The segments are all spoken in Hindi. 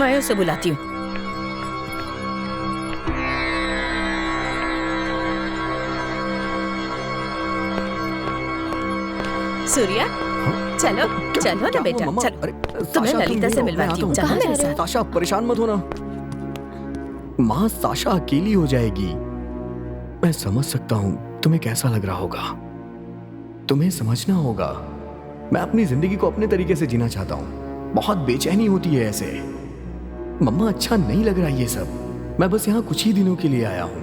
मैं उसे बुलाती हूँ। सूर्या, चलो चलो ना बेटा, चलो। तुम्हें ललिता से मिलवाती हूँ। कहाँ मेरे साथ? साशा, परेशान मत होना। माँ, साशा अकेली हो जाएगी। मैं समझ सकता हूँ तुम्हें कैसा लग रहा होगा। तुम्हें समझना होगा, मैं अपनी जिंदगी को अपने तरीके से जीना चाहता हूँ। बहुत बेचैनी होती है ऐसे। मम्मा, अच्छा नहीं लग रहा ये सब। मैं बस यहाँ कुछ ही दिनों के लिए आया हूँ।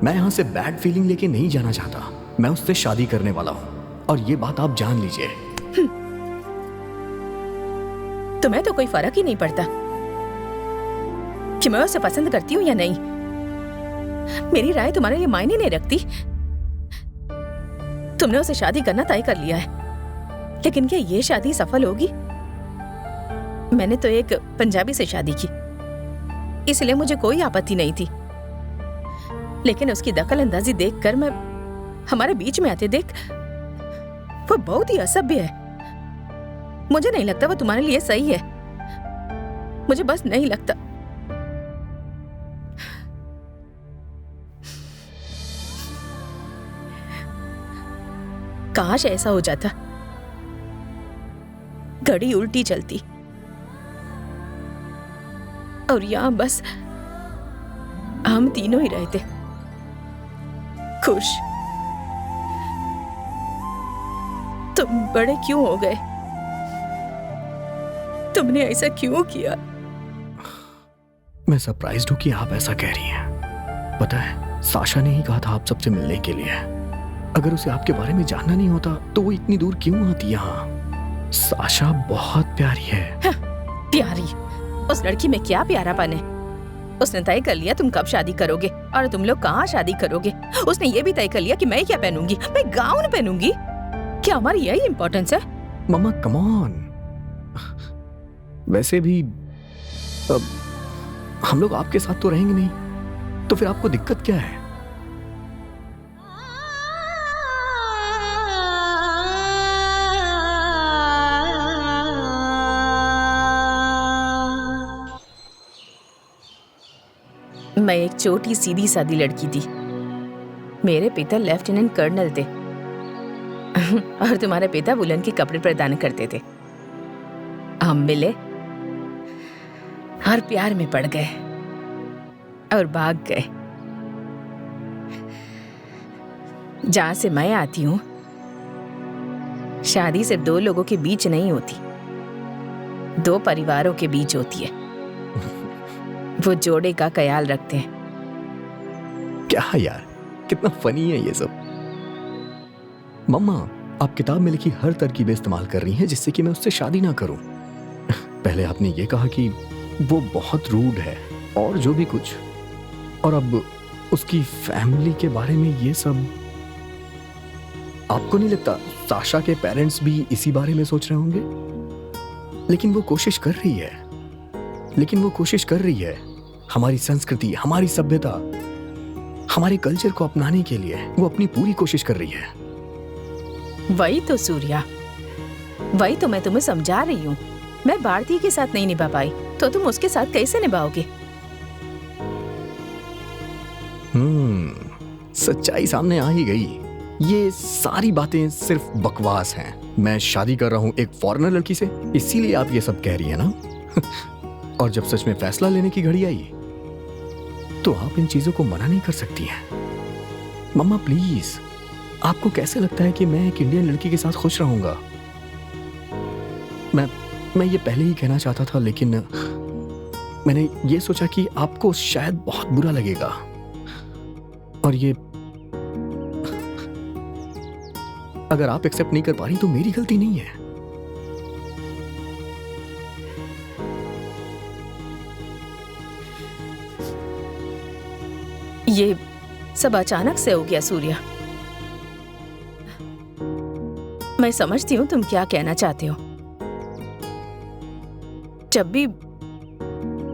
मैं यहाँ से बैड फीलिंग लेके नहीं जाना चाहता। मैं उससे शादी करने वाला हूँ और ये बात आप जान लीजिए। तुम्हें तो कोई फर्क ही नहीं पड़ता कि मैं उसे पसंद करती हूँ या नहीं। मेरी राय तुम्हारे लिए मायने नहीं रखती। तुमने उसे शादी करना तय कर लिया है, लेकिन क्या ये शादी सफल होगी? मैंने तो एक पंजाबी से शादी की, इसलिए मुझे कोई आपत्ति नहीं थी। लेकिन उसकी दखल अंदाजी देखकर मैं हमारे बीच में आते देख वो बहुत ही असभ्य है। मुझे नहीं लगता वो तुम्हारे लिए सही है। मुझे बस नहीं लगता। काश ऐसा हो जाता, घड़ी उल्टी चलती और यहां बस हम तीनों ही रहते, खुश। तुम बड़े क्यों हो गए? तुमने ऐसा क्यों किया? मैं सरप्राइज्ड हूं कि आप ऐसा कह रही हैं। पता है, साशा ने ही कहा था आप सबसे मिलने के लिए। अगर उसे आपके बारे में जानना नहीं होता तो वो इतनी दूर क्यों आती यहाँ? साशा बहुत प्यारी है। हाँ, प्यारी? उस लड़की में क्या प्यारापन है? उसने तय कर लिया तुम कब शादी करोगे और तुम लोग कहाँ शादी करोगे। उसने ये भी तय कर लिया कि मैं क्या पहनूंगी। मैं गाउन पहनूंगी। क्या हमारी यही इम्पोर्टेंस है? मम्मा, कम ऑन। वैसे भी अब हम लोग आपके साथ तो रहेंगे नहीं, तो फिर आपको दिक्कत क्या है? मैं एक छोटी सीधी सादी लड़की थी। मेरे पिता लेफ्टिनेंट कर्नल थे और तुम्हारे पिता वुलन के कपड़े प्रदान करते थे। हम मिले और प्यार में पड़ गए और भाग गए। जहां से मैं आती हूं, शादी सिर्फ दो लोगों के बीच नहीं होती, दो परिवारों के बीच होती है। वो जोड़े का ख्याल रखते हैं। क्या यार, कितना फनी है ये सब। मम्मा, आप किताब में लिखी हर तरकीबें इस्तेमाल कर रही हैं जिससे कि मैं उससे शादी ना करूं। पहले आपने ये कहा कि वो बहुत रूड है और जो भी कुछ, और अब उसकी फैमिली के बारे में ये सब। आपको नहीं लगता साशा के पेरेंट्स भी इसी बारे में सोच रहे होंगे? लेकिन वो कोशिश कर रही है हमारी संस्कृति, हमारी सभ्यता, हमारे कल्चर को अपनाने के लिए वो अपनी पूरी कोशिश कर रही है। वही तो सूर्या, वही तो मैं तुम्हें समझा रही हूँ। मैं भारती के साथ नहीं निभा पाई तो तुम उसके साथ कैसे निभाओगे? सच्चाई सामने आ ही गई। ये सारी बातें सिर्फ बकवास हैं। मैं शादी कर रहा हूँ एक फॉरेनर लड़की से, इसीलिए आप ये सब कह रही है ना? और जब सच में फैसला लेने की घड़ी आई तो आप इन चीजों को मना नहीं कर सकती हैं। मम्मा प्लीज, आपको कैसे लगता है कि मैं एक इंडियन लड़की के साथ खुश रहूंगा? मैं ये पहले ही कहना चाहता था, लेकिन मैंने ये सोचा कि आपको शायद बहुत बुरा लगेगा। और ये अगर आप एक्सेप्ट नहीं कर पा रही तो मेरी गलती नहीं है। ये सब अचानक से हो गया सूर्या। मैं समझती हूँ तुम क्या कहना चाहते हो। जब भी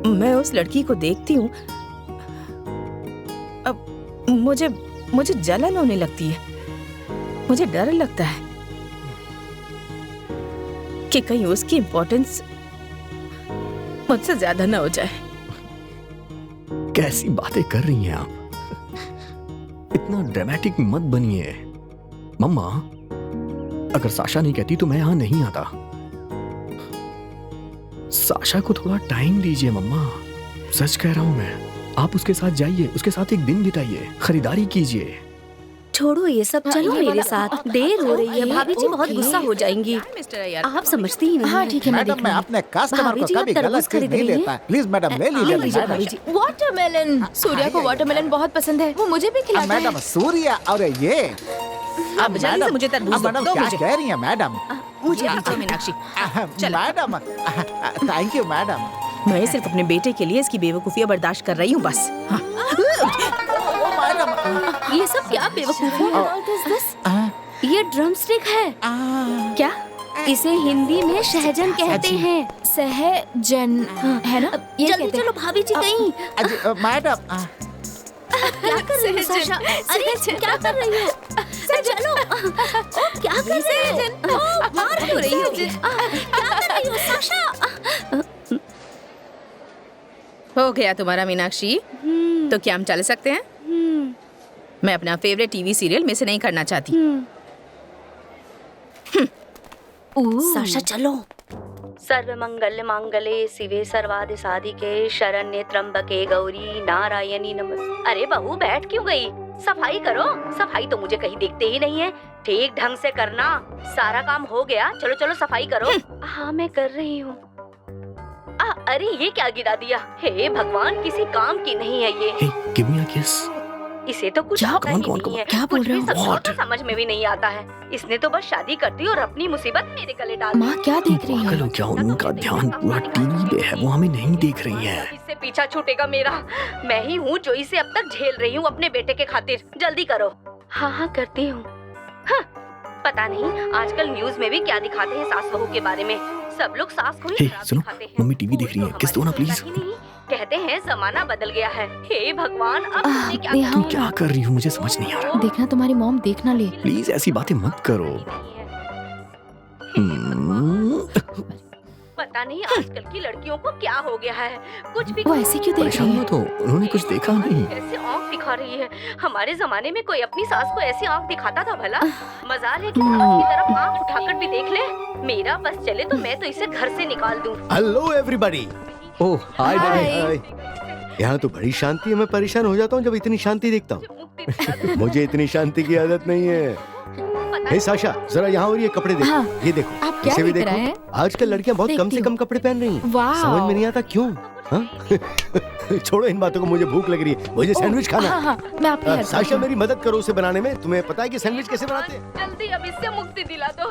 मैं उस लड़की को देखती हूँ, अब मुझे जलन होने लगती है। मुझे डर लगता है कि कहीं उसकी इम्पोर्टेंस मुझसे ज्यादा न हो जाए। कैसी बातें कर रही हैं आप? इतना ड्रामेटिक मत बनिए। मम्मा, अगर साशा नहीं कहती तो मैं यहां नहीं आता। साशा को थोड़ा टाइम दीजिए मम्मा, सच कह रहा हूं मैं। आप उसके साथ जाइए, उसके साथ एक दिन बिताइए, खरीदारी कीजिए। छोड़ो ये सब, चलो मेरे साथ, देर हो रही है। भाभी जी बहुत गुस्सा हो जाएंगी। मिस्टर अय्यर, आप समझती ही नहीं। हाँ ठीक है, मैडम मैं अपने कस्टमर भाभी को जी, आप कभी तरबूज गलत चीज खरीद नहीं रही हैं? देता है। प्लीज मैडम ले ले लीजिए लीजिए मैडम। भाभी जी। वाटरमेलन, सूर्या को वाटरमेलन बहुत पसंद है, वो मुझे भी खिलाता है। मैडम सूर्या और ये अब जल्दी से मुझे तरबूज मैडम दो क्या मुझे। कह रही हैं मैडम? मुझे दीजिए मीनाक्षी। चलो। Madam thank you madam. मैं सिर्फ अपने बेटे के लिए इसकी बेवकूफियां बर्दाश्त कर रही हूँ बस। हाँ। ओ मैडम ये सब क्या बेवकूफी है? ये ड्रम स्टिक है क्या? इसे हिंदी में सहजन कहते हैं। सहजन है ना? ये जल्दी कहते हैं। चलो भाभी जी कहीं। मैडम क्या कर रही हो साशा? अरे क्या कर रही हो? चलो क्या कर रही हो? मार क्यों रही हो? क्या कर रही हो साशा? हो गया तुम्हारा मीनाक्षी? तो क्या हम चल सकते हैं? मैं अपना फेवरेट टीवी सीरियल मिस नहीं करना चाहती। साशा चलो। सर्वमंगल मांगले शिवे सर्वादि साधिके शरण्ये त्र्यंबके गौरी नारायणी नमः। अरे बहू बैठ क्यों गई? सफाई करो। सफाई तो मुझे कहीं दिखते ही नहीं है। ठीक ढंग से करना। सारा काम हो गया, चलो चलो सफाई करो। हाँ मैं कर रही हूँ। अरे ये क्या गिरा दिया? हे भगवान, किसी काम की नहीं है ये। Hey, give me a kiss. इसे तो कुछ क्या? आता कौन, ही कौन, नहीं है। क्या बोल कुछ रहे भी हो? समझौता समझ में भी नहीं आता है। इसने तो बस शादी कर दी और अपनी मुसीबत मेरे गले डाल दी। माँ क्या देख रही पागल है? हो क्या? उनका ध्यान पूरा टीवी पे है, वो हमें नहीं देख रही है। इससे पीछा छूटेगा मेरा। मैं ही हूँ जो इसे अब तक झेल रही हूँ अपने बेटे के खातिर। जल्दी करो। हाँ हाँ करती हूँ। हाँ, पता नहीं आजकल न्यूज में भी क्या दिखाते हैं सास बहू के बारे में। सब लोग सास को ही हे, खराब सुनो, दिखाते हैं। मम्मी टीवी देख रही है, कोई तो किस दो ना हमारी प्लीज। सुनता ही नहीं। कहते हैं जमाना बदल गया है। हे भगवान, अब तुमने क्या नेहा, तुम क्या कर रही हो? मुझे समझ नहीं आ रहा। देखना तुम्हारी मॉम देख ना ले। प्लीज ऐसी बातें मत करो। पता नहीं आजकल की लड़कियों को क्या हो गया है। कुछ भी वो ऐसे क्यों देख रही परेशान है? मत हो, उन्होंने कुछ देखा नहीं। ऐसे आँख दिखा रही है। हमारे जमाने में कोई अपनी सास को ऐसी आँख दिखाता था भला? मजाल है कि सास की तरफ आँख उठाकर भी देख ले। मेरा बस चले तो मैं तो इसे घर से निकाल दूं। Hello everybody. Oh hi Hi. Daddy. यहाँ तो बड़ी शांति है, मैं परेशान हो जाता हूँ जब इतनी शांति देखता हूँ। मुक्ति दिला दो। मुझे इतनी शांति की आदत नहीं है। पता हे साशा, जरा यहाँ और ये कपड़े देखो। हाँ। ये देखो, आप क्या इसे भी देख रहे हैं? देखो। आजकल लड़कियाँ बहुत कम देखती से हूँ। कम कपड़े पहन रही हैं। वाह। समझ में नहीं आता क्यों? हाँ? छोड़ो इन बातों को, मुझे भूख लग रही है, मुझे सैंडविच खाना हाँ है। हाँ, मैं आपकी हेल्प साशा मेरी मदद करो उसे बनाने में। तुम्हें पता है कि सैंडविच कैसे बनाते हैं? जल्दी अब इससे मुक्ति दिला दो।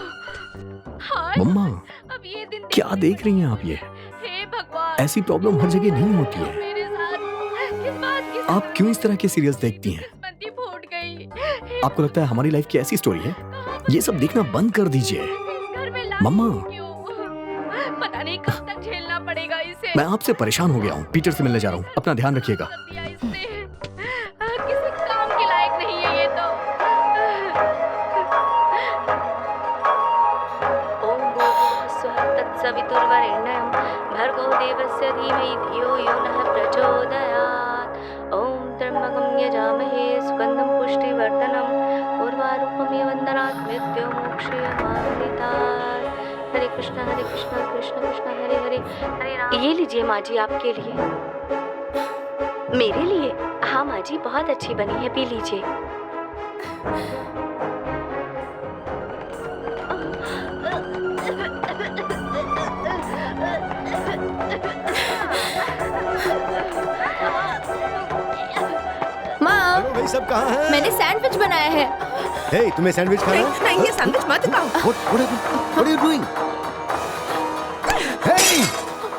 हाय, मम्मा अब ये दिन क्या देख रही हैं आप? ये हे भगवान, ऐसी प्रॉब्लम हर जगह नहीं होती है। मेरे साथ किस बात की आप क्यों इस तरह के सीरियल्स देखती हैं? किस्मत फूट गई। आपको लगता है हमारी लाइफ की ऐसी स्टोरी है? ये सब देखना बंद कर दीजिए। इस घर में लाश मम्मा। क्यों? पता नहीं कब तक झेलना पड़ेगा इसे। मैं आपसे परेशान हो गया हूँ, पीटर से मिलने जा रहा हूँ। अपना ध्यान रखिएगा। कर दिया इसने। किसी काम के लायक नहीं है ये तो। ओम भूर्भुवस्सुः तत्सवितुर्वरेण्यं भर्गो देवस्य धीमहि धियो यो नः प्रचोदयात्। ओम त्र्यंबकं यजामहे सुगंधं पुष्टिवर्धनम् उर्वारुकमिव वन्दनात् मृत्युमोक्षयमामृतात्। हरे कृष्ण कृष्ण कृष्ण हरे हरे हरे राम। ये लीजिए माँ जी आपके लिए। मेरे लिए? हाँ माँ जी बहुत अच्छी बनी है, पी लीजिए। माँ, हेलो भाई, सब कहाँ हैं? मैंने सैंडविच बनाया है। हे, तुम्हें सैंडविच खाना है? नहीं, ये सैंडविच मत खाओ। What are you doing? Hey,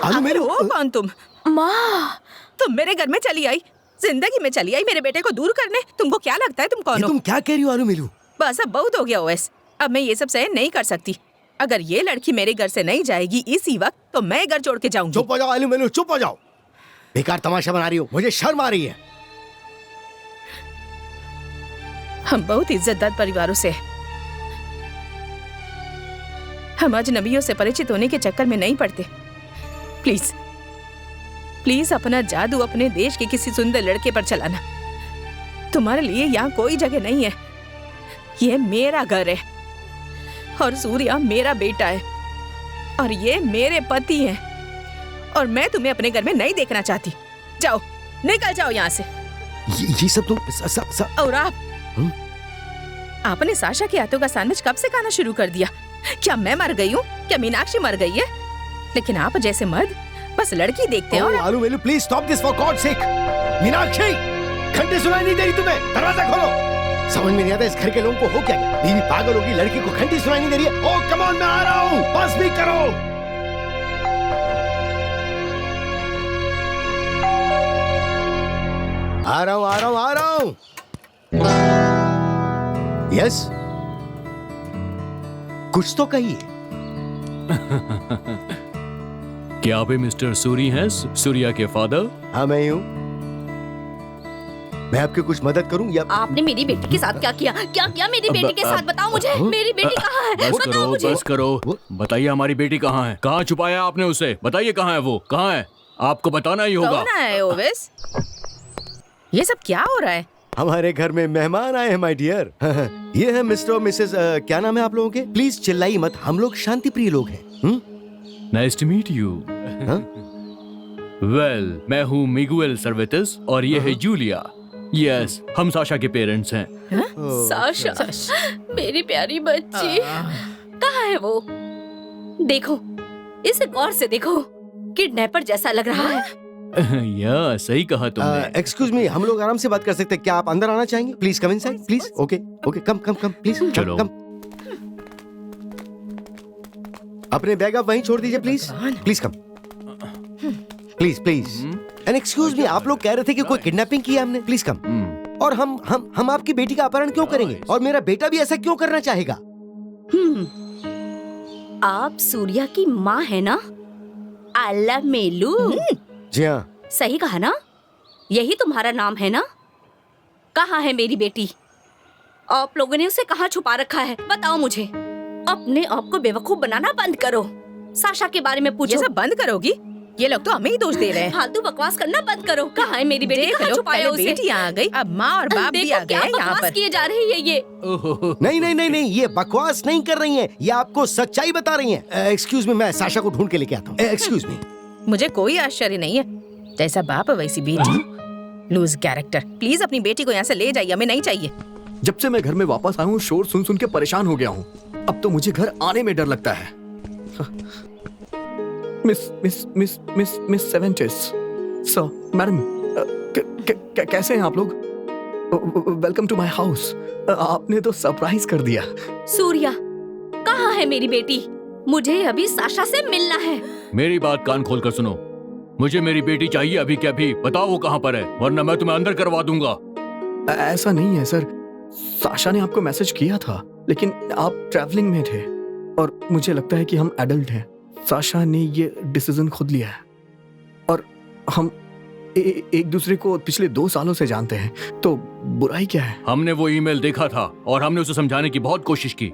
आलू मेरे हो कौन तुम? माँ, तुम मेरे घर में चली आई, जिंदगी में चली आई मेरे बेटे को दूर करने। तुमको क्या लगता है तुम कौन ये हो? तुम क्या कह रही हो आलू मेलू? बस अब बहुत हो गया ओएस। अब मैं ये सब सहन नहीं कर सकती। अगर ये लड़की मेरे घर से नहीं जाएगी इसी वक्त तो मैं घर छोड़ के जाऊंगी। चुप हो जाओ आलू मेलू, चुप हो जाओ। बेकार तमाशा बना रही हो, मुझे शर्म आ रही है। हम बहुत इज्जतदार परिवारों से हैं। हम अजनबियों से परिचित होने के चक्कर में नहीं पड़ते। प्लीज प्लीज अपना जादू अपने देश के किसी सुंदर लड़के पर चलाना। तुम्हारे लिए यहाँ कोई जगह नहीं है। ये मेरा घर है और सूर्या मेरा बेटा है और ये मेरे पति हैं और मैं तुम्हें अपने घर में नहीं देखना चाहती। जाओ, निकल जाओ यहाँ से। ये सब तो और आपने साशा के हाथों का सैंडविच कब से खाना शुरू कर दिया? क्या मैं मर गई हूँ? क्या मीनाक्षी मर गई है? लेकिन आप जैसे मर्द बस लड़की देखते हैं। और आलू वेलू please stop this for God sake. Meenakshi, घंटे सुनाई नहीं दे रही तुम्हें? दरवाजा खोलो। समझ में नहीं आता इस घर के लोगों को हो क्या गया? बीवी पागल होगी, लड़की को घंटी सुनाई नहीं दे रही है। ओह कम ऑन, मैं आ रहा हूँ, बस भी करो। आ रहा हूँ। यस, कुछ तो कहिए। क्या आप मिस्टर सूरी हैं, सूर्या के फादर? हाँ मैं ही हूँ। मैं आपकी कुछ मदद करूं या? आपने मेरी बेटी के साथ क्या किया? क्या किया मेरी बेटी के साथ? बताओ मुझे, मेरी बेटी कहाँ है? बस बताओ करो, मुझे। बस करो। बताइए हमारी बेटी कहाँ है? कहाँ छुपाया आपने उसे? बताइए कहाँ है वो? कहाँ है? आपको बताना ही होगा। कौन आया है ओवेस? ये सब क्या हो रहा है? हमारे घर में मेहमान आए हैं माय डियर। ये है मिस्टर और मिसेस क्या नाम है आप लोगों के? प्लीज चिल्लाइए मत, हम लोग शांति प्रिय लोग हैं। Nice to meet you. Well, मैं हूँ मिगुएल सर्वेटिस और ये है जूलिया। यस, हम साशा के पेरेंट्स हैं। साशा, मेरी प्यारी बच्ची, कहाँ है वो? देखो, इसे गौर से देखो, किडनैपर जैसा लग रहा है। या सही कहा तुमने। एक्सक्यूज मी, हम लोग आराम से बात कर सकते हैं क्या? आप अंदर आना चाहेंगे? Please come inside please. Okay okay, come please. चलो। कम। अपने बैग आप वहीं छोड़ दीजिए please. Please come, please. And excuse me, आप लोग कह रहे थे कि कोई किडनैपिंग की है हमने। Please come. और हम आपकी बेटी का अपहरण क्यों करेंगे? और मेरा बेटा भी ऐसा क्यों करना चाहेगा? आप सूर्या की माँ है ना? आला मेलू। जी हाँ। सही कहा ना? यही तुम्हारा नाम है ना? कहाँ है मेरी बेटी? आप लोगों ने उसे कहाँ छुपा रखा है? बताओ मुझे। अपने आप को बेवकूफ बनाना बंद करो। साशा के बारे में पूछो। ये सब बंद करोगी? ये लोग तो हमें ही दोष दे रहे हैं। फालतू बकवास करना बंद करो। कहाँ है मेरी बेटी? कहाँ छुपाया उसे? बेटी आ गई, अब माँ और बाप भी आ गए हैं यहाँ पर। किए जा रही है ये। नहीं, ये बकवास नहीं कर रही हैं, ये आपको सच्चाई बता रही हैं। एक्सक्यूज मी, मैं साशा को ढूंढ के लेके आता हूँ। Excuse me. मुझे कोई आश्चर्य नहीं है, जैसा बाप वैसी बेटी। Loose character. प्लीज अपनी बेटी को यहाँ से ले जाइए, हमें नहीं चाहिए। जब से मैं घर में वापस आया हूँ शोर सुन के परेशान हो गया हूँ। अब तो मुझे घर आने में डर लगता है। मिस सेवेंटिस सर, मैडम, कैसे हैं आप लोग? Welcome to my house. आपने तो सरप्राइज कर दिया। सूर्या, कहाँ है मेरी बेटी? मुझे अभी साशा से मिलना है। मेरी बात कान खोल कर सुनो। मुझे मेरी बेटी चाहिए अभी के अभी। बताओ वो कहाँ पर है, वरना मैं तुम्हें अंदर करवा दूंगा। ऐसा नहीं है सर, साशा ने आपको मैसेज किया था, लेकिन आप ट्रैवलिंग में थे और मुझे लगता है कि हम एडल्ट हैं। साशा ने ये डिसीजन खुद लिया है और हम एक दूसरे को पिछले 2 सालों से जानते हैं, तो बुराई क्या है? हमने वो ईमेल देखा था और हमने उसे समझाने की बहुत कोशिश की,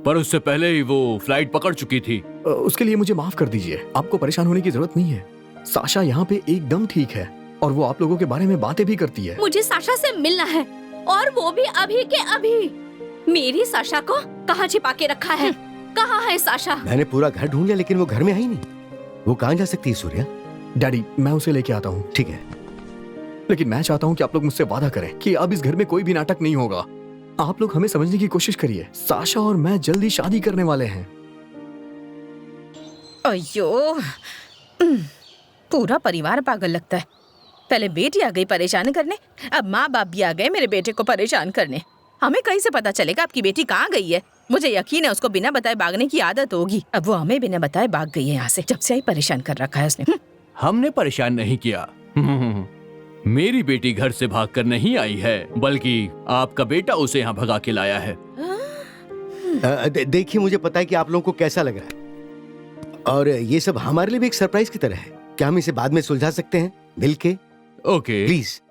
पर उससे पहले ही वो फ्लाइट पकड़ चुकी थी। उसके लिए मुझे माफ कर दीजिए, आपको परेशान होने की जरूरत नहीं है। साशा यहाँ पे एकदम ठीक है और वो आप लोगों के बारे में बातें भी करती है। मुझे साशा से मिलना है और वो भी अभी के अभी। मेरी साशा को कहाँ छिपा के रखा है? कहाँ है साशा? मैंने पूरा घर ढूंढ लिया लेकिन वो घर में है ही नहीं। वो कहाँ जा सकती है सूर्या? डैडी, मैं उसे लेके आता हूँ। ठीक है, लेकिन मैं चाहता हूँ कि आप लोग मुझसे वादा करें कि अब इस घर में कोई भी नाटक नहीं होगा। आप लोग हमें समझने की कोशिश करिए। साशा और मैं जल्दी शादी करने वाले हैं। अयो, पूरा परिवार पागल लगता है। पहले बेटी आ गई परेशान करने, अब माँ बाप भी आ गए मेरे बेटे को परेशान करने। हमें कहीं से पता चलेगा आपकी बेटी कहाँ गई है? मुझे यकीन है उसको बिना बताए भागने की आदत होगी। अब वो हमें बिना बताए भाग गई है यहाँ से। जब से आई परेशान कर रखा है उसने। हमने परेशान नहीं किया। मेरी बेटी घर से भागकर नहीं आई है, बल्कि आपका बेटा उसे यहाँ भगा के लाया है। देखिए, मुझे पता है कि आप लोगों को कैसा लग रहा है और ये सब हमारे लिए भी एक सरप्राइज की तरह है। क्या हम इसे बाद में सुलझा सकते हैं मिलके? Okay please.